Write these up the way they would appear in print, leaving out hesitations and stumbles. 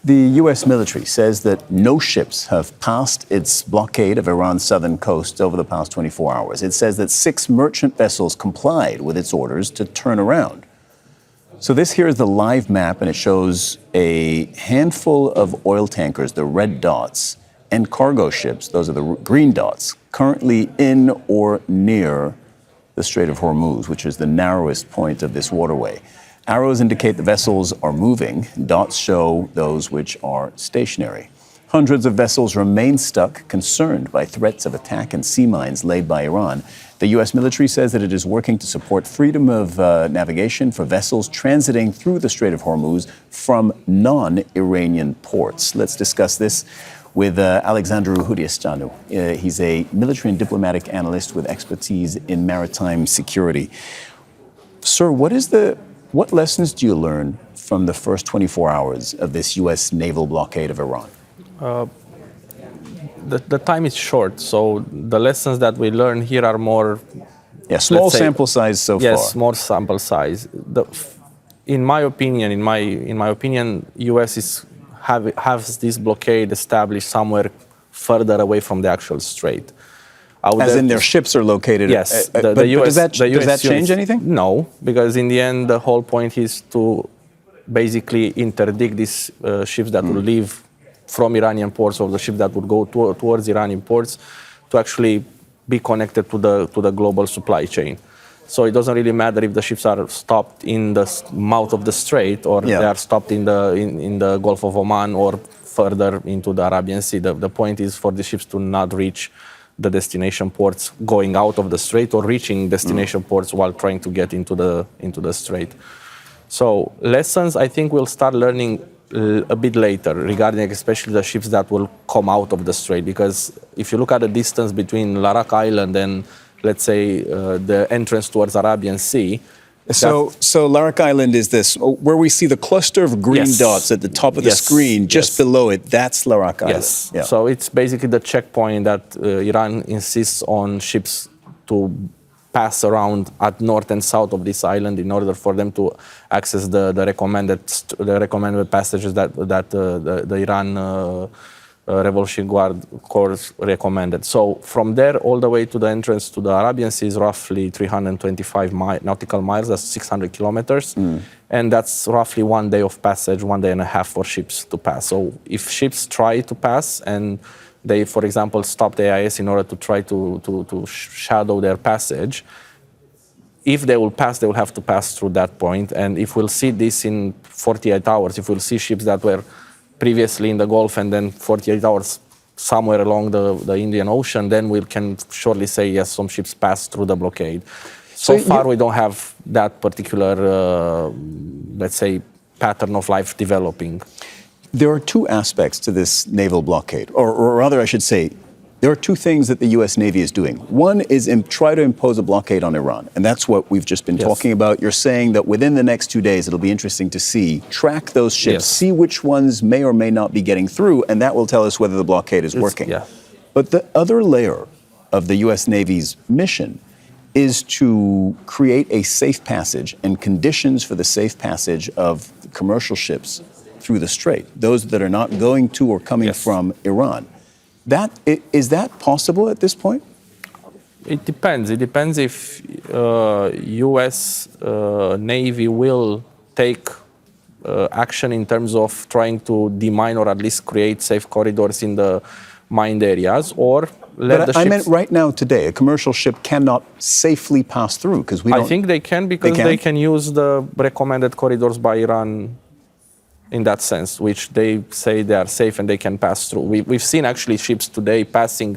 The U.S. military says that no ships have passed its blockade of Iran's southern coast over the past 24 hours. It says that 6 merchant vessels complied with its orders to turn around. So this here is the live map, and it shows a handful of oil tankers, the red dots, and cargo ships, those are the green dots, currently in or near the Strait of Hormuz, which is the narrowest point of this waterway. Arrows indicate the vessels are moving. Dots show those which are stationary. Hundreds of vessels remain stuck, concerned by threats of attack and sea mines laid by Iran. The U.S. military says that it is working to support freedom of navigation for vessels transiting through the Strait of Hormuz from non-Iranian ports. Let's discuss this with Alexandru Hudisteanu. He's a military and diplomatic analyst with expertise in maritime security. Sir, what lessons do you learn from the first 24 hours of this U.S. naval blockade of Iran? The time is short, so the lessons that we learn here are more... Yeah, small sample size so far. Yes, small sample size. In my opinion, U.S. has this blockade established somewhere further away from the actual strait. As in their ships are located? Yes. But does that change anything? No, because in the end, the whole point is to basically interdict these ships that will leave from Iranian ports, or the ships that would go towards Iranian ports, to actually be connected to the global supply chain. So it doesn't really matter if the ships are stopped in the mouth of the strait, or they are stopped in the Gulf of Oman, or further into the Arabian Sea. The point is for the ships to not reach the destination ports going out of the strait, or reaching destination ports while trying to get into the strait. So lessons, I think we'll start learning a bit later regarding especially the ships that will come out of the strait, because if you look at the distance between Larak Island and, let's say, the entrance towards Arabian Sea. So Larak Island is this, where we see the cluster of green dots at the top of the screen, just below it, that's Larak Island. Yes, so it's basically the checkpoint that Iran insists on ships to pass around at north and south of this island in order for them to access the recommended passages that the Iran Revolution Guard Corps recommended. So from there all the way to the entrance to the Arabian Sea is roughly 325 nautical miles, that's 600 kilometers. And that's roughly 1 day of passage, 1.5 days for ships to pass. So if ships try to pass and they, for example, stop the AIS in order to try to shadow their passage, if they will pass, they will have to pass through that point. And if we'll see this in 48 hours, if we'll see ships that were previously in the Gulf and then 48 hours somewhere along the Indian Ocean, then we can surely say, yes, some ships passed through the blockade. So far, we don't have that particular, let's say, pattern of life developing. There are 2 aspects to this naval blockade, or rather, I should say, there are 2 things that the U.S. Navy is doing. One is try to impose a blockade on Iran, and that's what we've just been talking about. You're saying that within the next 2 days, it'll be interesting to track those ships, see which ones may or may not be getting through, and that will tell us whether the blockade is working. But the other layer of the U.S. Navy's mission is to create a safe passage and conditions for the safe passage of commercial ships through the strait, those that are not going to or coming from Iran. Is that possible at this point? It depends. It depends if U.S. Navy will take action in terms of trying to demine or at least create safe corridors in the mined areas, or let the ships... I meant right now, today, a commercial ship cannot safely pass through, because we don't... I think they can, because they can use the recommended corridors by Iran in that sense, which they say they are safe and they can pass through. We've seen actually ships today passing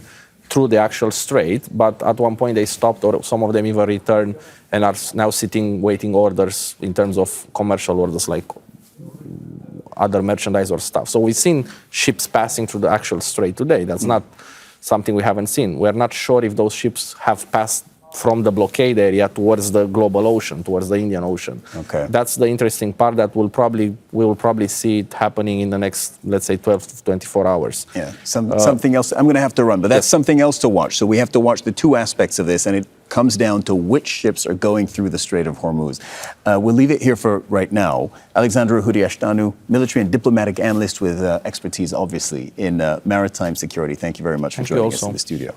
through the actual strait, but at one point they stopped, or some of them even returned and are now sitting waiting orders in terms of commercial orders, like other merchandise or stuff. So we've seen ships passing through the actual strait today. That's not something we haven't seen. We're not sure if those ships have passed from the blockade area towards the global ocean, towards the Indian Ocean. Okay. That's the interesting part that we will probably see it happening in the next, let's say, 12 to 24 hours. Yeah, something else. I'm going to have to run, but that's something else to watch. So we have to watch the two aspects of this, and it comes down to which ships are going through the Strait of Hormuz. We'll leave it here for right now. Alexandru Hudisteanu, military and diplomatic analyst with expertise, obviously, in maritime security. Thank you very much for joining us in the studio.